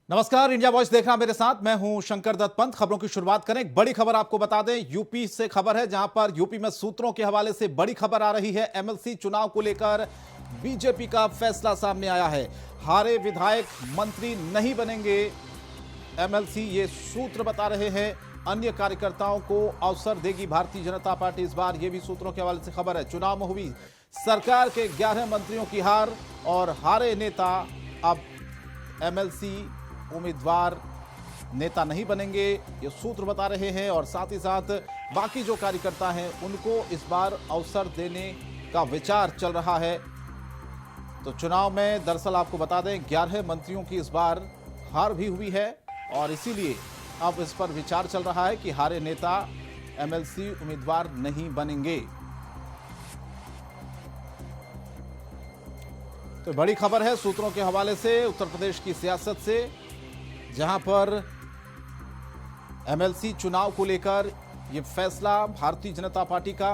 नमस्कार, India voice देखना मेरे साथ। मैं हूं शंकर दत्त पंत। खबरों की शुरुआत करें। एक बड़ी खबर आपको बता दें, यूपी से खबर है, जहां पर यूपी में सूत्रों के हवाले से बड़ी खबर आ रही है। एमएलसी चुनाव को लेकर बीजेपी का फैसला सामने आया है। हारे विधायक मंत्री नहीं बनेंगे एमएलसी, ये सूत्र बता रहे हैं। अन्य कार्यकर्ताओं को अवसर देगी भारतीय जनता पार्टी इस बार, ये भी सूत्रों के हवाले से खबर है। चुनाव में हुई सरकार के 11 मंत्रियों की हार और हारे नेता अब एमएलसी उम्मीदवार नेता नहीं बनेंगे, ये सूत्र बता रहे हैं। और साथ ही साथ बाकी जो कार्यकर्ता हैं उनको इस बार अवसर देने का विचार चल रहा है। तो चुनाव में दरअसल आपको बता दें 11 मंत्रियों की इस बार हार भी हुई है और इसीलिए अब इस पर विचार चल रहा है कि हारे नेता एमएलसी उम्मीदवार नहीं बनेंगे। तो बड़ी खबर है सूत्रों के हवाले से उत्तर प्रदेश की सियासत से, जहां पर एमएलसी चुनाव को लेकर यह फैसला भारतीय जनता पार्टी का।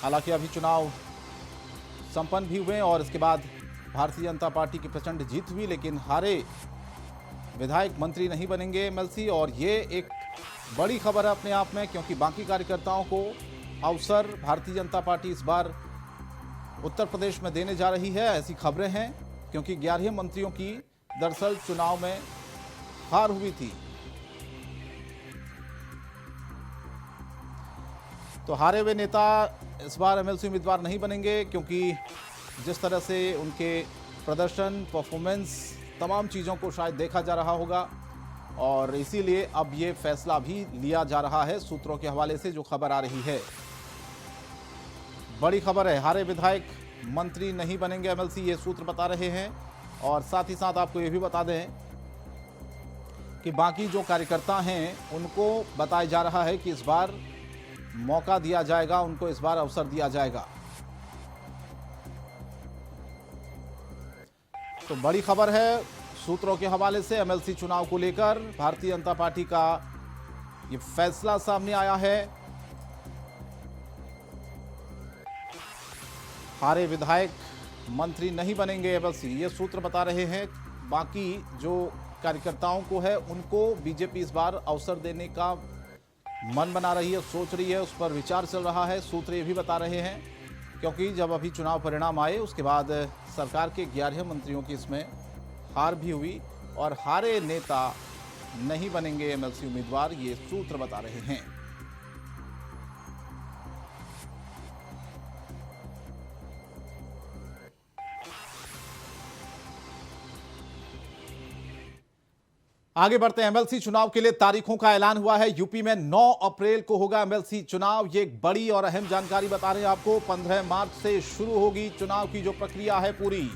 हालांकि अभी चुनाव संपन्न भी हुए और इसके बाद भारतीय जनता पार्टी की प्रचंड जीत हुई, लेकिन हारे विधायक मंत्री नहीं बनेंगे एमएलसी। और ये एक बड़ी खबर है अपने आप में, क्योंकि बाकी कार्यकर्ताओं को अवसर भारतीय जनता पार्टी इस बार उत्तर प्रदेश में देने जा रही है, ऐसी खबरें हैं। क्योंकि 11 मंत्रियों की दरअसल चुनाव में हार हुई थी। तो हारे हुए नेता इस बार एमएलसी उम्मीदवार नहीं बनेंगे, क्योंकि जिस तरह से उनके प्रदर्शन, परफॉर्मेंस, तमाम चीज़ों को शायद देखा जा रहा होगा और इसीलिए अब ये फैसला भी लिया जा रहा है। सूत्रों के हवाले से जो खबर आ रही है, बड़ी खबर है। हारे विधायक मंत्री नहीं बनेंगे एमएलसी, ये सूत्र बता रहे हैं। और साथ ही साथ आपको ये भी बता दें कि बाकी जो कार्यकर्ता हैं उनको बताया जा रहा है कि इस बार मौका दिया जाएगा, उनको इस बार अवसर दिया जाएगा। तो बड़ी खबर है सूत्रों के हवाले से एमएलसी चुनाव को लेकर भारतीय जनता पार्टी का ये फैसला सामने आया है। हारे विधायक मंत्री नहीं बनेंगे एमएलसी, ये सूत्र बता रहे हैं। बाकी जो कार्यकर्ताओं को है उनको बीजेपी इस बार अवसर देने का मन बना रही है, सोच रही है, उस पर विचार चल रहा है। सूत्र ये भी बता रहे हैं, क्योंकि जब अभी चुनाव परिणाम आए उसके बाद सरकार के 11 मंत्रियों की इसमें हार भी हुई और हारे नेता नहीं बनेंगे एमएलसी उम्मीदवार, ये सूत्र बता रहे हैं। आगे बढ़ते हैं। एमएलसी चुनाव के लिए तारीखों का ऐलान हुआ है। यूपी में 9 अप्रैल को होगा एमएलसी चुनाव। ये एक बड़ी और अहम जानकारी बता रहे हैं आपको। 15 मार्च से शुरू होगी चुनाव की जो प्रक्रिया है पूरी।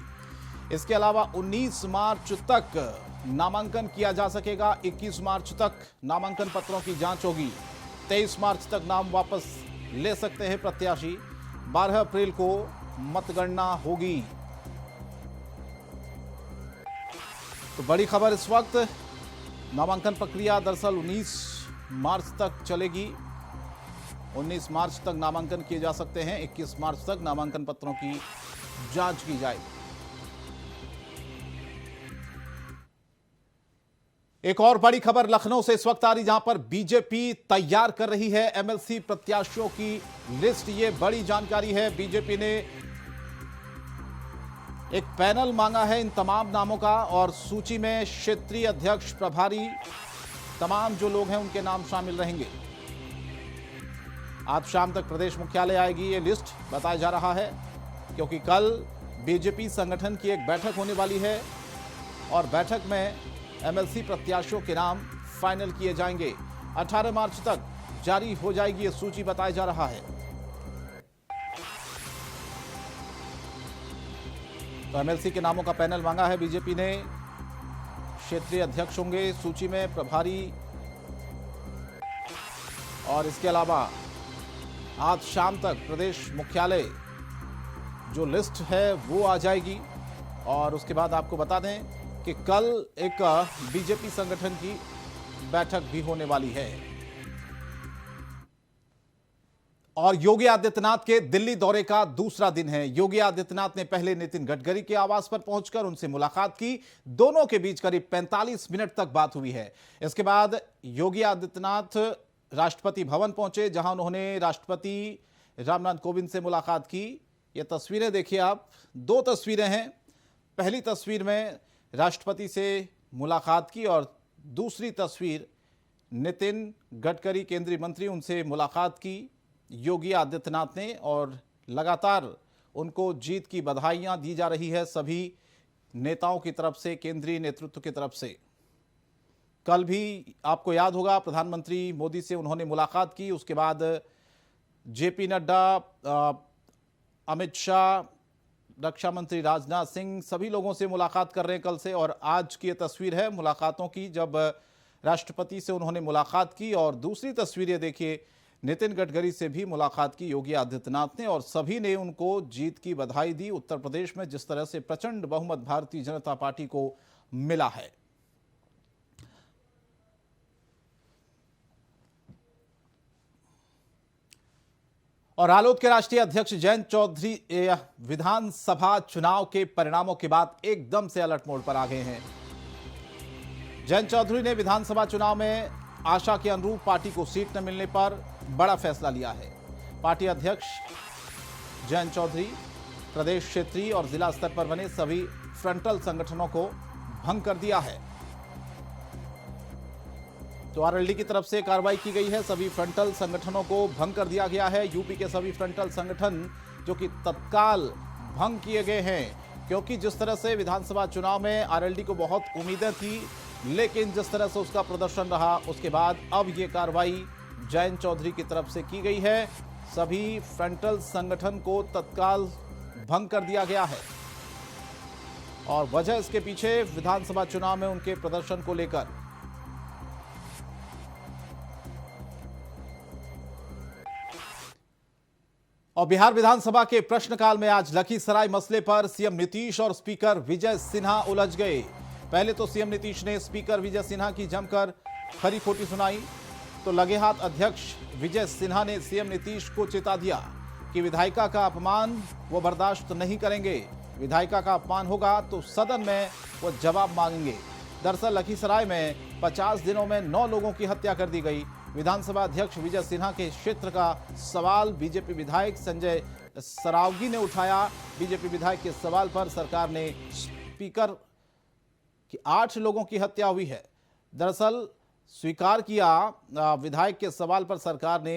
इसके अलावा 19 मार्च तक नामांकन किया जा सकेगा। 21 मार्च तक नामांकन पत्रों की जांच होगी। 23 मार्च तक नाम वापस ले सकते हैं प्रत्याशी। 12 अप्रैल को मतगणना होगी। तो बड़ी खबर इस वक्त, नामांकन प्रक्रिया दरअसल 19 मार्च तक चलेगी। 19 मार्च तक नामांकन किए जा सकते हैं। 21 मार्च तक नामांकन पत्रों की जांच की जाएगी। एक और बड़ी खबर लखनऊ से इस वक्त आ रही, जहां पर बीजेपी तैयार कर रही है एमएलसी प्रत्याशियों की लिस्ट। ये बड़ी जानकारी है। बीजेपी ने एक पैनल मांगा है इन तमाम नामों का और सूची में क्षेत्रीय अध्यक्ष, प्रभारी, तमाम जो लोग हैं उनके नाम शामिल रहेंगे। आज शाम तक प्रदेश मुख्यालय आएगी ये लिस्ट, बताया जा रहा है, क्योंकि कल बीजेपी संगठन की एक बैठक होने वाली है और बैठक में एमएलसी प्रत्याशियों के नाम फाइनल किए जाएंगे। 18 मार्च तक जारी हो जाएगी ये सूची, बताया जा रहा है। तो एमएलसी के नामों का पैनल मांगा है बीजेपी ने। क्षेत्रीय अध्यक्ष होंगे सूची में, प्रभारी, और इसके अलावा आज शाम तक प्रदेश मुख्यालय जो लिस्ट है वो आ जाएगी। और उसके बाद आपको बता दें कि कल एक बीजेपी संगठन की बैठक भी होने वाली है। और योगी आदित्यनाथ के दिल्ली दौरे का दूसरा दिन है। योगी आदित्यनाथ ने पहले नितिन गडकरी के आवास पर पहुंचकर उनसे मुलाकात की। दोनों के बीच करीब 45 मिनट तक बात हुई है। इसके बाद योगी आदित्यनाथ राष्ट्रपति भवन पहुंचे, जहां उन्होंने राष्ट्रपति रामनाथ कोविंद से मुलाकात की। ये तस्वीरें देखिए आप, दो तस्वीरें हैं। पहली तस्वीर में राष्ट्रपति से मुलाकात की और दूसरी तस्वीर नितिन गडकरी केंद्रीय मंत्री, उनसे मुलाकात की योगी आदित्यनाथ ने और लगातार उनको जीत की बधाइयां दी जा रही है सभी नेताओं की तरफ से, केंद्रीय नेतृत्व की तरफ से। कल भी आपको याद होगा प्रधानमंत्री मोदी से उन्होंने मुलाकात की। उसके बाद जेपी नड्डा, अमित शाह, रक्षा मंत्री राजनाथ सिंह, सभी लोगों से मुलाकात कर रहे हैं कल से। और आज की ये तस्वीर है मुलाकातों की, जब राष्ट्रपति से उन्होंने मुलाकात की। और दूसरी तस्वीर ये देखिए, नितिन गडकरी से भी मुलाकात की योगी आदित्यनाथ ने और सभी ने उनको जीत की बधाई दी। उत्तर प्रदेश में जिस तरह से प्रचंड बहुमत भारतीय जनता पार्टी को मिला है। और रालोद के राष्ट्रीय अध्यक्ष जयंत चौधरी विधानसभा चुनाव के परिणामों के बाद एकदम से अलर्ट मोड पर आ गए हैं। जयंत चौधरी ने विधानसभा चुनाव में आशा के अनुरूप पार्टी को सीट न मिलने पर बड़ा फैसला लिया है। पार्टी अध्यक्ष जयंत चौधरी प्रदेश, क्षेत्रीय और जिला स्तर पर बने सभी फ्रंटल संगठनों को भंग कर दिया है। तो आरएलडी की तरफ से कार्रवाई की गई है, सभी फ्रंटल संगठनों को भंग कर दिया गया है। यूपी के सभी फ्रंटल संगठन जो कि तत्काल भंग किए गए हैं, क्योंकि जिस तरह से विधानसभा चुनाव में आरएलडी को बहुत उम्मीदें थी, लेकिन जिस तरह से उसका प्रदर्शन रहा, उसके बाद अब ये कार्रवाई जयंत चौधरी की तरफ से की गई है। सभी फ्रंटल संगठन को तत्काल भंग कर दिया गया है और वजह इसके पीछे विधानसभा चुनाव में उनके प्रदर्शन को लेकर। और बिहार विधानसभा के प्रश्नकाल में आज लखीसराय मसले पर सीएम नीतीश और स्पीकर विजय सिन्हा उलझ गए। पहले तो सीएम नीतीश ने स्पीकर विजय सिन्हा की जमकर खरी खोटी सुनाई, तो लगे हाथ अध्यक्ष विजय सिन्हा ने सीएम नीतीश को चेता दिया कि विधायिका का अपमान वो बर्दाश्त नहीं करेंगे। विधायिका का अपमान होगा तो सदन में वो जवाब मांगेंगे। दरअसल लखीसराय में 50 दिनों में 9 लोगों की हत्या कर दी गई। विधानसभा अध्यक्ष विजय सिन्हा के क्षेत्र का सवाल बीजेपी विधायक संजय सरावगी ने उठाया। बीजेपी विधायक के सवाल पर सरकार ने स्पीकर कि 8 लोगों की हत्या हुई है। दरअसल स्वीकार किया विधायक के सवाल पर सरकार ने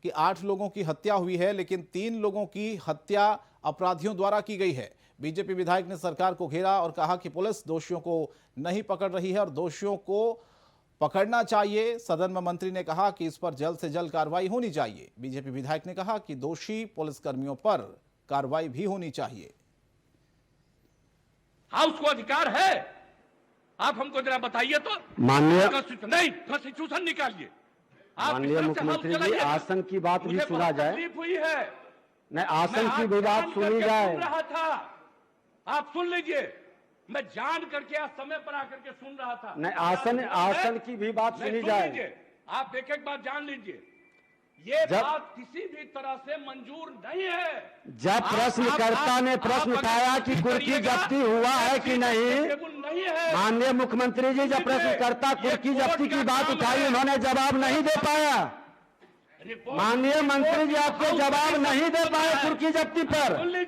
कि 8 लोगों की हत्या हुई है, लेकिन 3 लोगों की हत्या अपराधियों द्वारा की गई है। बीजेपी विधायक ने सरकार को घेरा और कहा कि पुलिस दोषियों को नहीं पकड़ रही है और दोषियों को पकड़ना चाहिए। सदन में मंत्री ने कहा कि इस पर जल्द से जल्द कार्रवाई होनी चाहिए। बीजेपी विधायक ने कहा कि दोषी पुलिसकर्मियों पर कार्रवाई भी होनी चाहिए। हाउस को अधिकार है, आप हमको जरा बताइए तो। माननीय नहीं, कॉन्स्टिट्यूशन निकालिए। माननीय मुख्यमंत्री जी, आसन की बात भी सुना जाए। तकलीफ हुई है, नहीं, आसन की भी बात सुनी जाए। सुन रहा था, आप सुन लीजिए। मैं जान करके आज समय पर आकर के सुन रहा था। नहीं, आसन की भी बात सुनी जाए। आप एक एक बात जान लीजिए। ये बात किसी भी तरह से मंजूर नहीं है। जब प्रश्नकर्ता ने प्रश्न उठाया कि कुर्की जब्ती हुआ है कि नहीं, माननीय मुख्यमंत्री जी, जब प्रश्नकर्ता कुर्की जब्ती की बात उठाई, उन्होंने जवाब नहीं दे पाया। माननीय मंत्री जी, आपको जवाब नहीं दे पाए कुर्की जब्ती पर।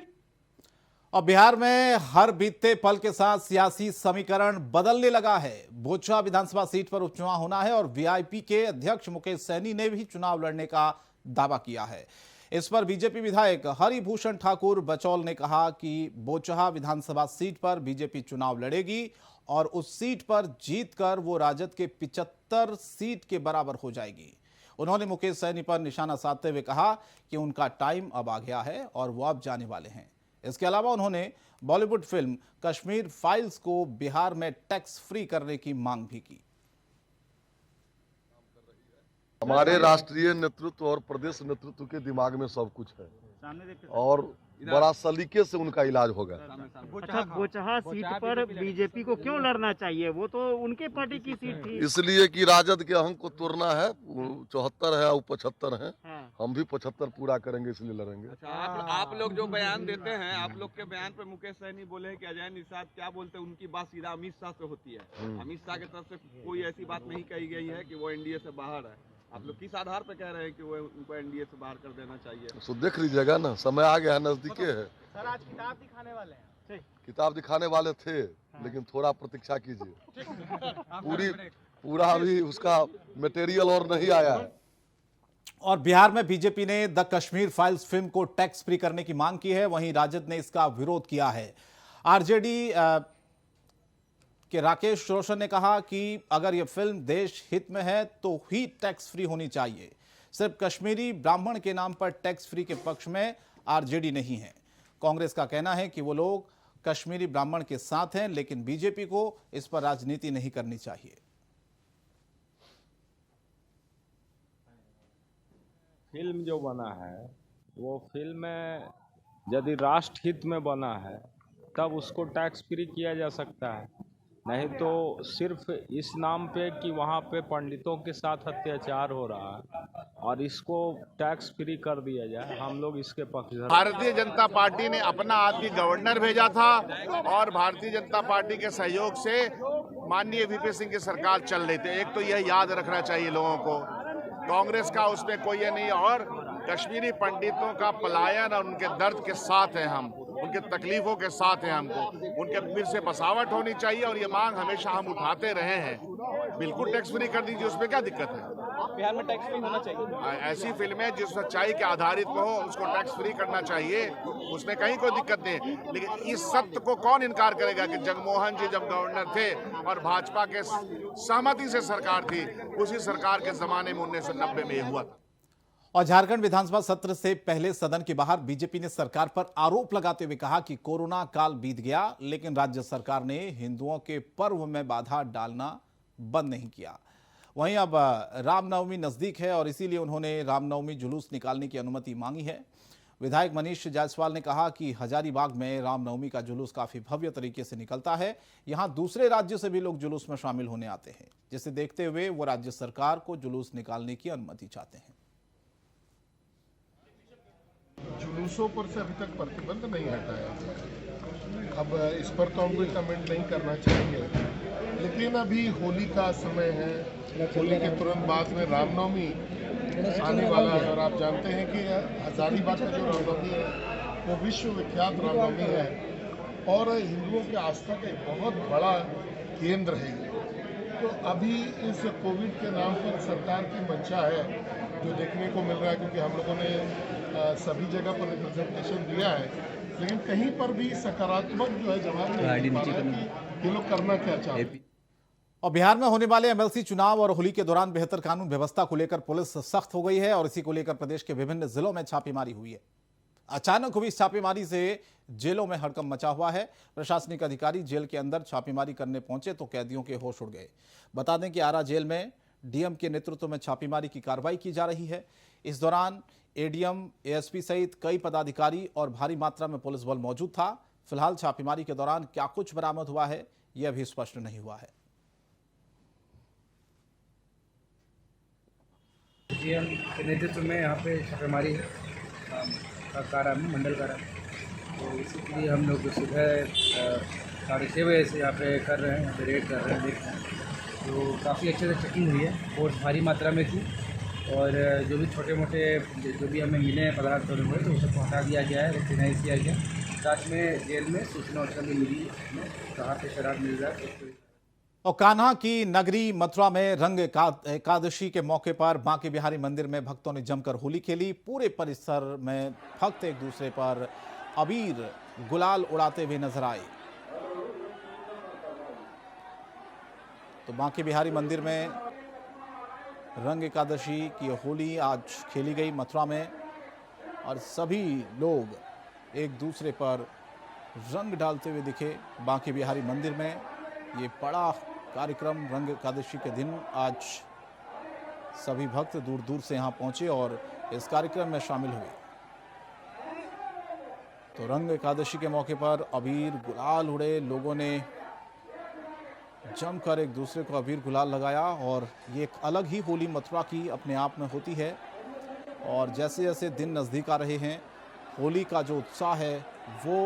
और बिहार में हर बीतते पल के साथ सियासी समीकरण बदलने लगा है। बोचहा विधानसभा सीट पर उपचुनाव होना है और वीआईपी के अध्यक्ष मुकेश सहनी ने भी चुनाव लड़ने का दावा किया है। इस पर बीजेपी विधायक हरिभूषण ठाकुर बचौल ने कहा कि बोचहा विधानसभा सीट पर बीजेपी चुनाव लड़ेगी और उस सीट पर जीतकर वो राजद के 75 सीट के बराबर हो जाएगी। उन्होंने मुकेश सहनी पर निशाना साधते हुए कहा कि उनका टाइम अब आ गया है और वो अब जाने वाले हैं। इसके अलावा उन्होंने बॉलीवुड फिल्म कश्मीर फाइल्स को बिहार में टैक्स फ्री करने की मांग भी की। हमारे राष्ट्रीय नेतृत्व और प्रदेश नेतृत्व के दिमाग में सब कुछ है और बड़ा सलीके से उनका इलाज होगा। अच्छा, बोचहा सीट पर बीजेपी को क्यों लड़ना चाहिए? वो तो उनके पार्टी की सीट थी। इसलिए कि राजद के अहम को तोड़ना है। 74 है और 75 है, हाँ। हम भी 75 पूरा करेंगे, इसलिए लड़ेंगे। अच्छा, आप लोग जो बयान देते हैं, आप लोग के बयान पे मुकेश सहनी बोले हैं कि अजय निषाद क्या बोलते हैं, उनकी बात सीधा अमित शाह से होती है। अमित शाह की तरफ से कोई ऐसी बात नहीं कही गई है कि वो एनडीए से बाहर है। आप लोग किस आधार पर कह रहे हैं कि वो उनको एनडीए से बाहर कर देना चाहिए? तो देख लीजिएगा ना, समय आ गया है, नजदीके है। सर, आज किताब दिखाने वाले हैं। किताब दिखाने वाले थे, लेकिन थोड़ा प्रतीक्षा कीजिए। पूरा अभी उसका मटेरियल और नहीं आया है। और बिहार में बीजेपी ने द कश्मीर फाइल्स फिल्म को टैक्स फ्री करने की मांग की है, वहीं राजद ने इसका विरोध किया है। आरजेडी के राकेश रोशन ने कहा कि अगर यह फिल्म देश हित में है तो ही टैक्स फ्री होनी चाहिए। सिर्फ कश्मीरी ब्राह्मण के नाम पर टैक्स फ्री के पक्ष में आरजेडी नहीं है। कांग्रेस का कहना है कि वो लोग कश्मीरी ब्राह्मण के साथ हैं, लेकिन बीजेपी को इस पर राजनीति नहीं करनी चाहिए। फिल्म जो बना है वो फिल्म यदि राष्ट्र हित में बना है तब उसको टैक्स फ्री किया जा सकता है, नहीं तो सिर्फ इस नाम पे कि वहाँ पे पंडितों के साथ अत्याचार हो रहा है और इसको टैक्स फ्री कर दिया जाए, हम लोग इसके पक्षधर। भारतीय जनता पार्टी ने अपना आदमी गवर्नर भेजा था और भारतीय जनता पार्टी के सहयोग से माननीय वीपी सिंह की सरकार चल रही थी। एक तो यह याद रखना चाहिए लोगों को, कांग्रेस का उसमें कोई ये नहीं। और कश्मीरी पंडितों का पलायन और उनके दर्द के साथ हैं हम, उनके तकलीफों के साथ हैं हमको, उनके फिर से बसावट होनी चाहिए और ये मांग हमेशा हम उठाते रहे हैं। बिल्कुल टैक्स फ्री कर दीजिए, उसमें क्या दिक्कत है? बिहार में टैक्स फ्री होना चाहिए। ऐसी फिल्में जो सच्चाई के आधारित हो उसको टैक्स फ्री करना चाहिए, उसमें कहीं कोई दिक्कत नहीं। लेकिन इस सत्य को कौन इनकार करेगा कि जगमोहन जी जब गवर्नर थे और भाजपा के सहमति से सरकार थी, उसी सरकार के जमाने में 1990 में ये हुआ था। और झारखंड विधानसभा सत्र से पहले सदन के बाहर बीजेपी ने सरकार पर आरोप लगाते हुए कहा कि कोरोना काल बीत गया, लेकिन राज्य सरकार ने हिंदुओं के पर्व में बाधा डालना बंद नहीं किया। वहीं अब रामनवमी नजदीक है और इसीलिए उन्होंने रामनवमी जुलूस निकालने की अनुमति मांगी है। विधायक मनीष जायसवाल ने कहा कि हजारीबाग में रामनवमी का जुलूस काफी भव्य तरीके से निकलता है, यहां दूसरे राज्य से भी लोग जुलूस में शामिल होने आते हैं, जिसे देखते हुए वो राज्य सरकार को जुलूस निकालने की अनुमति चाहते हैं। जुलूसों पर से अभी तक प्रतिबंध नहीं हटाया गया। अब इस पर तो हम कोई कमेंट नहीं करना चाहेंगे, लेकिन अभी होली का समय है, होली के तुरंत बाद में रामनवमी आने वाला है और आप जानते हैं कि हजारीबाग का जो रामनवमी है वो विश्व विख्यात रामनवमी है और हिंदुओं की आस्था का एक बहुत बड़ा केंद्र है। तो अभी इस कोविड के नाम पर सरकार की मंशा है जो देखने को मिल रहा है, क्योंकि हम लोगों ने सभी जगह पर रिप्रेजेंटेशन दिया है, लेकिन कहीं पर भी सकारात्मक जो है जवाब नहीं मिल पा रहा है कि ये लोग करना क्या चाहते हैं। और बिहार में होने वाले एमएलसी चुनाव और होली के दौरान बेहतर कानून व्यवस्था को लेकर पुलिस सख्त हो गई है और इसी को लेकर प्रदेश के विभिन्न जिलों में छापेमारी हुई है। अचानक हुई इस छापेमारी से जेलों में हड़कंप मचा हुआ है। प्रशासनिक अधिकारी जेल के अंदर छापेमारी करने पहुंचे तो कैदियों के होश उड़ गए। बता दें कि आरा जेल में डीएम के नेतृत्व में छापेमारी की कार्रवाई की जा रही है। इस दौरान एडीएम, एएसपी सहित कई पदाधिकारी और भारी मात्रा में पुलिस बल मौजूद था। फिलहाल छापेमारी के दौरान क्या कुछ बरामद हुआ है यह अभी स्पष्ट नहीं हुआ है। डीएम के नेतृत्व में यहाँ पे छापेमारी का कारा में मंडल कारा, तो इसी के लिए हम लोग सुबह 6:30 बजे से यहाँ पे कर रहे हैं, यहाँ पे रेड कर रहे हैं, देख रहे हैं। तो काफ़ी अच्छे से चेकिंग हुई है, फोर्स भारी मात्रा में थी और जो भी छोटे मोटे जो भी हमें मिले हैं पदार्थ थोड़े हुए तो उसको हटा दिया गया है, रेक्टिनाइज किया गया। साथ में जेल में सूचना उसका भी मिली है कहाँ पे शराब मिल रहा है। और कान्हा की नगरी मथुरा में रंग एकादशी के मौके पर बांके बिहारी मंदिर में भक्तों ने जमकर होली खेली। पूरे परिसर में भक्त एक दूसरे पर अबीर गुलाल उड़ाते हुए नजर आए। तो बांके बिहारी मंदिर में रंग एकादशी की होली आज खेली गई मथुरा में और सभी लोग एक दूसरे पर रंग डालते हुए दिखे। बांके बिहारी मंदिर में ये बड़ा कार्यक्रम रंग एकादशी के दिन आज सभी भक्त दूर दूर से यहाँ पहुँचे और इस कार्यक्रम में शामिल हुए। तो रंग एकादशी के मौके पर अबीर गुलाल उड़े, लोगों ने जमकर एक दूसरे को अबीर गुलाल लगाया और ये एक अलग ही होली मथुरा की अपने आप में होती है। और जैसे जैसे दिन नज़दीक आ रहे हैं, होली का जो उत्साह है वो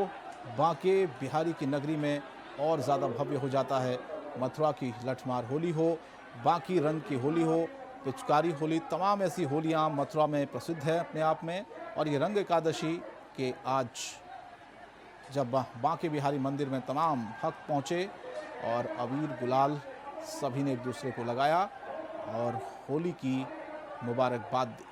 बांके बिहारी की नगरी में और ज़्यादा भव्य हो जाता है। मथुरा की लठमार होली हो, बांकी रंग की होली हो, पिचकारी होली, तमाम ऐसी होलियां मथुरा में प्रसिद्ध है अपने आप में। और ये रंग एकादशी के आज जब बांके बिहारी मंदिर में तमाम भक्त पहुँचे और अबीर गुलाल सभी ने एक दूसरे को लगाया और होली की मुबारकबाद दी।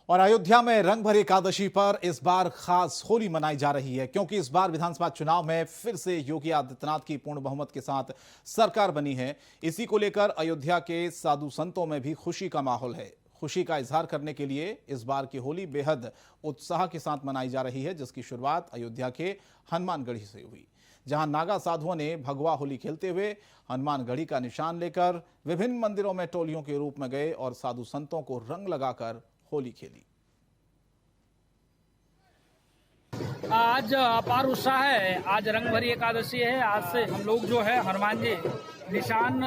और अयोध्या में रंग भरी एकादशी पर इस बार खास होली मनाई जा रही है, क्योंकि इस बार विधानसभा चुनाव में फिर से योगी आदित्यनाथ की पूर्ण बहुमत के साथ सरकार बनी है। इसी को लेकर अयोध्या के साधु संतों में भी खुशी का माहौल है। खुशी का इजहार करने के लिए इस बार की होली बेहद उत्साह के साथ मनाई जा रही है, जिसकी शुरुआत अयोध्या के हनुमानगढ़ी से हुई, जहां नागा साधुओं ने भगवा होली खेलते हुए हनुमानगढ़ी का निशान लेकर विभिन्न मंदिरों में टोलियों के रूप में गए और साधु संतों को रंग लगाकर होली खेली। आज अपार उत्साह है। आज रंग भरी एकादशी है। आज से हम लोग जो है हनुमान जी निशान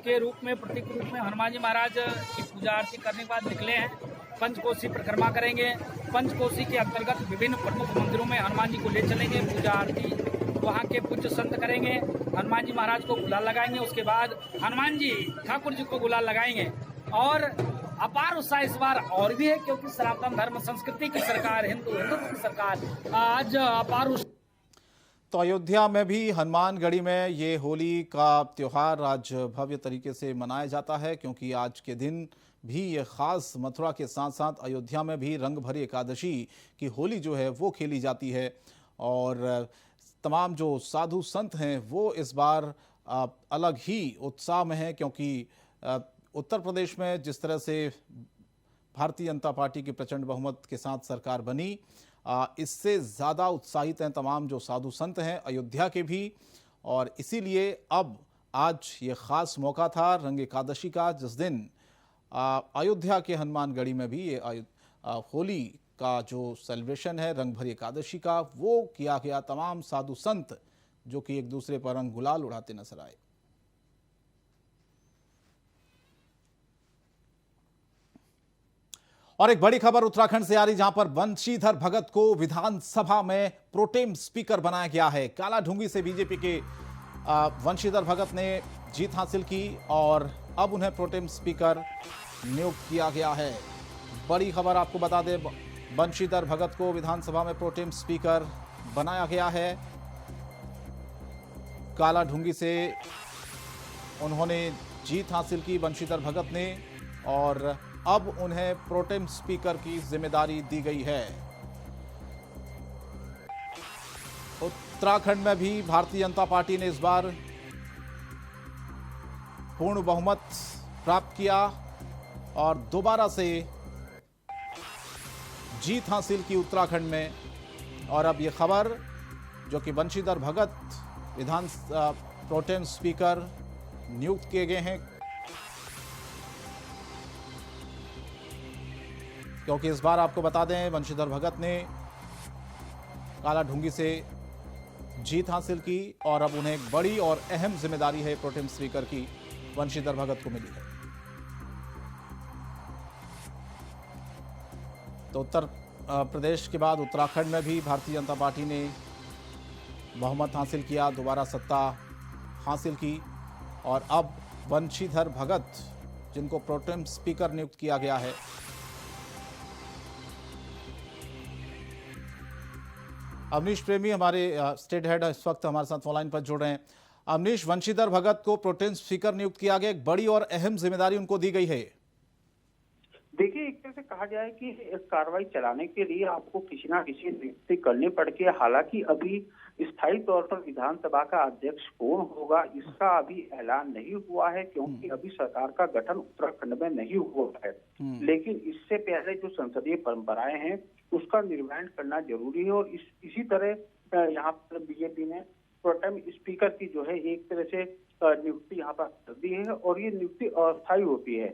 के रूप में, प्रतीक रूप में हनुमान जी महाराज की पूजा आरती करने के बाद निकले हैं। पंचकोसी परिक्रमा करेंगे। पंचकोसी के अंतर्गत विभिन्न प्रमुख मंदिरों में हनुमान जी को ले चलेंगे, पूजा आरती वहाँ के पूज्य संत करेंगे, हनुमान जी महाराज को गुलाल लगाएंगे। उसके बाद हनुमान जी ठाकुर जी को गुलाल लगाएंगे। और अपार उत्साह इस बार और भी है, क्योंकि सनातन धर्म संस्कृति की सरकार, हिंदुत्व की सरकार, आज अपार उत्साह। तो अयोध्या में भी हनुमानगढ़ी में ये होली का त्यौहार आज भव्य तरीके से मनाया जाता है, क्योंकि आज के दिन भी ये खास मथुरा के साथ साथ अयोध्या में भी रंग भरी एकादशी की होली जो है वो खेली जाती है। और तमाम जो साधु संत हैं वो इस बार अलग ही उत्साह में हैं, क्योंकि उत्तर प्रदेश में जिस तरह से भारतीय जनता पार्टी की प्रचंड बहुमत के साथ सरकार बनी, इससे ज़्यादा उत्साहित हैं तमाम जो साधु संत हैं अयोध्या के भी। और इसीलिए अब आज ये ख़ास मौका था रंग एकादशी का, जिस दिन अयोध्या के हनुमानगढ़ी में भी ये होली का जो सेलिब्रेशन है रंग भरी एकादशी का वो किया गया। तमाम साधु संत जो कि एक दूसरे पर रंग गुलाल उड़ाते नजर आए। और एक बड़ी खबर उत्तराखंड से आ रही, जहां पर बंशीधर भगत को विधानसभा में प्रोटेम स्पीकर बनाया गया है। कालाढूंगी से बीजेपी के बंशीधर भगत ने जीत हासिल की और अब उन्हें प्रोटेम स्पीकर नियुक्त किया गया है। बड़ी खबर आपको बता दें, बंशीधर भगत को विधानसभा में प्रोटेम स्पीकर बनाया गया है। कालाढूंगी से उन्होंने जीत हासिल की बंशीधर भगत ने, और अब उन्हें प्रोटेम स्पीकर की जिम्मेदारी दी गई है। उत्तराखंड में भी भारतीय जनता पार्टी ने इस बार पूर्ण बहुमत प्राप्त किया और दोबारा से जीत हासिल की उत्तराखंड में। और अब यह खबर जो कि बंशीधर भगत विधान प्रोटेम स्पीकर नियुक्त किए गए हैं, क्योंकि इस बार आपको बता दें बंशीधर भगत ने कालाढूंगी से जीत हासिल की और अब उन्हें एक बड़ी और अहम जिम्मेदारी है प्रोटेम स्पीकर की बंशीधर भगत को मिली है। तो उत्तर प्रदेश के बाद उत्तराखंड में भी भारतीय जनता पार्टी ने बहुमत हासिल किया, दोबारा सत्ता हासिल की और अब बंशीधर भगत जिनको प्रोटेम स्पीकर नियुक्त किया गया है, अवनीश प्रेमी हमारे स्टेट हेड इस वक्त हमारे साथ ऑनलाइन पर जुड़ रहे हैं। अवनीश, बंशीधर भगत को प्रोटेम स्पीकर नियुक्त किया गया, एक बड़ी और अहम जिम्मेदारी उनको दी गई है। देखिए, एक तरह से कहा जाए कि इस कार्रवाई चलाने के लिए आपको किसी ना किसी नियुक्ति करनी पड़ती है। हालांकि अभी स्थायी तौर पर विधानसभा का अध्यक्ष कौन होगा इसका अभी ऐलान नहीं हुआ है, क्योंकि अभी सरकार का गठन उत्तराखंड में नहीं हुआ है। लेकिन इससे पहले जो संसदीय परंपराएं हैं उसका निर्वहन करना जरूरी है। और इसी तरह यहाँ पर बीजेपी ने प्रोटेम स्पीकर की जो है एक तरह से नियुक्ति यहाँ पर कर दी है, और ये नियुक्ति अस्थायी होती है।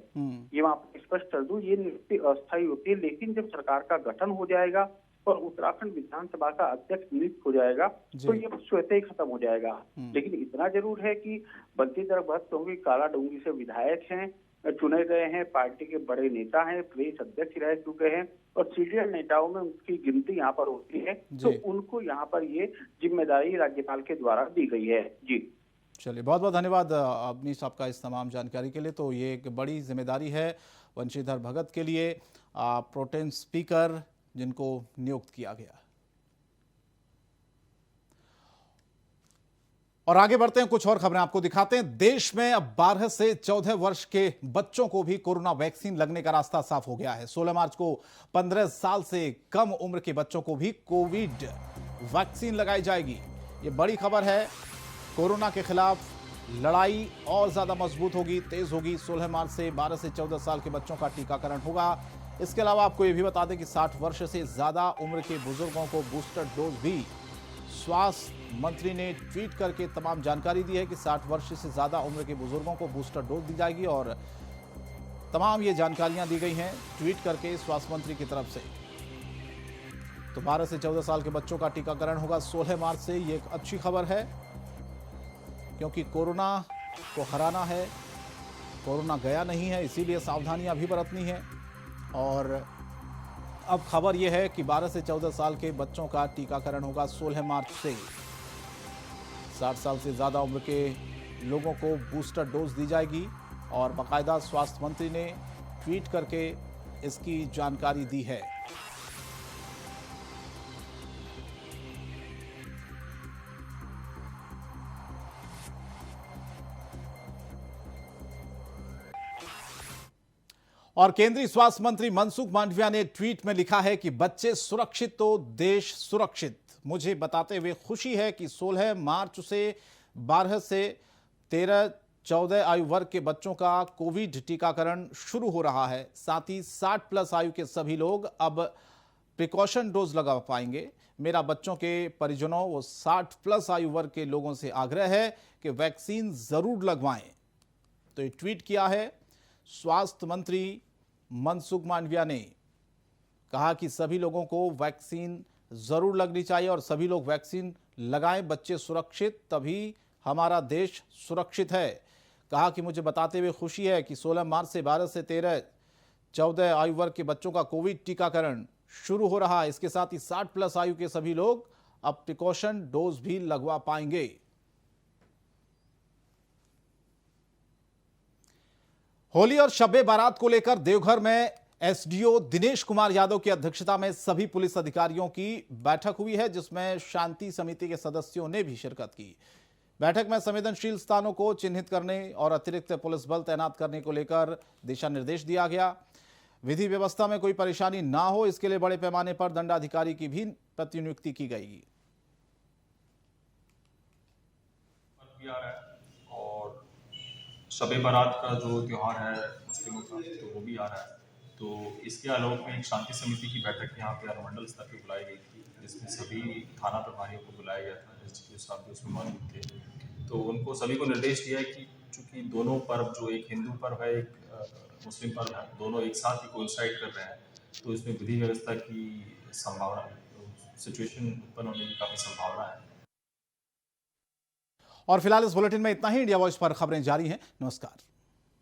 ये मैं आपको स्पष्ट कर दूं, ये नियुक्ति अस्थायी होती है, लेकिन जब सरकार का गठन हो जाएगा और उत्तराखंड विधानसभा का अध्यक्ष नियुक्त हो जाएगा तो ये स्वतः ही खत्म हो जाएगा। लेकिन इतना जरूर है कि बंशीधर भट्ट क्योंकि काला डूंगरी से विधायक हैं, चुने गए हैं, पार्टी के बड़े नेता हैं, प्रदेश अध्यक्ष रह चुके हैं और सीनियर नेताओं में उनकी गिनती यहाँ पर होती है, तो उनको यहाँ पर ये जिम्मेदारी राज्यपाल के द्वारा दी गई है। जी चलिए, बहुत बहुत धन्यवाद अवनीश आपका इस तमाम जानकारी के लिए। तो ये एक बड़ी जिम्मेदारी है बंशीधर भगत के लिए, प्रोटेम स्पीकर जिनको नियुक्त किया गया। और आगे बढ़ते हैं, कुछ और खबरें आपको दिखाते हैं। देश में अब 12 से 14 वर्ष के बच्चों को भी कोरोना वैक्सीन लगने का रास्ता साफ हो गया है। 16 मार्च को 15 साल से कम उम्र के बच्चों को भी कोविड वैक्सीन लगाई जाएगी। ये बड़ी खबर है। कोरोना के खिलाफ लड़ाई और ज्यादा मजबूत होगी, तेज होगी। 16 मार्च से 12 से 14 साल के बच्चों का टीकाकरण होगा। इसके अलावा आपको यह भी बता दें कि 60 वर्ष से ज्यादा उम्र के बुजुर्गों को बूस्टर डोज भी, स्वास्थ्य मंत्री ने ट्वीट करके तमाम जानकारी दी है कि 60 वर्ष से ज्यादा उम्र के बुजुर्गों को बूस्टर डोज दी जाएगी। और तमाम ये जानकारियां दी गई हैं ट्वीट करके स्वास्थ्य मंत्री की तरफ से। तो 12 से 14 साल के बच्चों का टीकाकरण होगा 16 मार्च से। ये एक अच्छी खबर है क्योंकि कोरोना को हराना है, कोरोना गया नहीं है, इसीलिए सावधानियां भी बरतनी है। और अब खबर यह है कि 12 से 14 साल के बच्चों का टीकाकरण होगा 16 मार्च से। 60 साल से ज़्यादा उम्र के लोगों को बूस्टर डोज दी जाएगी और बाकायदा स्वास्थ्य मंत्री ने ट्वीट करके इसकी जानकारी दी है। और केंद्रीय स्वास्थ्य मंत्री मनसुख मांडविया ने ट्वीट में लिखा है कि बच्चे सुरक्षित तो देश सुरक्षित। मुझे बताते हुए खुशी है कि 16 मार्च से 12 से 13-14 आयु वर्ग के बच्चों का कोविड टीकाकरण शुरू हो रहा है। साथ ही 60+ आयु के सभी लोग अब प्रिकॉशन डोज लगा पाएंगे। मेरा बच्चों के परिजनों व 60+ आयु वर्ग के लोगों से आग्रह है कि वैक्सीन जरूर लगवाएं। तो ये ट्वीट किया है स्वास्थ्य मंत्री मनसुख मांडविया ने। कहा कि सभी लोगों को वैक्सीन जरूर लगनी चाहिए और सभी लोग वैक्सीन लगाएं। बच्चे सुरक्षित तभी हमारा देश सुरक्षित है। कहा कि मुझे बताते हुए खुशी है कि 16 मार्च से 12 से 13-14 आयु वर्ग के बच्चों का कोविड टीकाकरण शुरू हो रहा है। इसके साथ ही 60+ आयु के सभी लोग अब प्रिकॉशन डोज भी लगवा पाएंगे। होली और शब-ए बारात को लेकर देवघर में एसडीओ दिनेश कुमार यादव की अध्यक्षता में सभी पुलिस अधिकारियों की बैठक हुई है, जिसमें शांति समिति के सदस्यों ने भी शिरकत की। बैठक में संवेदनशील स्थानों को चिन्हित करने और अतिरिक्त पुलिस बल तैनात करने को लेकर दिशा निर्देश दिया गया। विधि व्यवस्था में कोई परेशानी ना हो, इसके लिए बड़े पैमाने पर दंडाधिकारी की भी प्रतिनियुक्ति की गई। और शब-ए बारात का जो त्यौहार है मुस्लिमों का, तो वो भी आ रहा है। तो इसके आलोक में एक शांति समिति की बैठक यहाँ पे अनुमंडल स्तर पर बुलाई गई थी, जिसमें सभी थाना प्रभारियों को बुलाया गया था। एसडीओ साहब भी उसमें मौजूद थे। तो उनको सभी को निर्देश दिया है कि चूंकि दोनों पर्व, जो एक हिंदू पर्व है, एक मुस्लिम पर्व है, दोनों एक साथ ही कोइंसाइड कर रहे हैं, तो इसमें विधि व्यवस्था की संभावना, सिचुएशन उत्पन्न होने की काफी संभावना है। और फिलहाल इस बुलेटिन में इतना ही। इंडिया वॉइस पर खबरें जारी हैं। नमस्कार।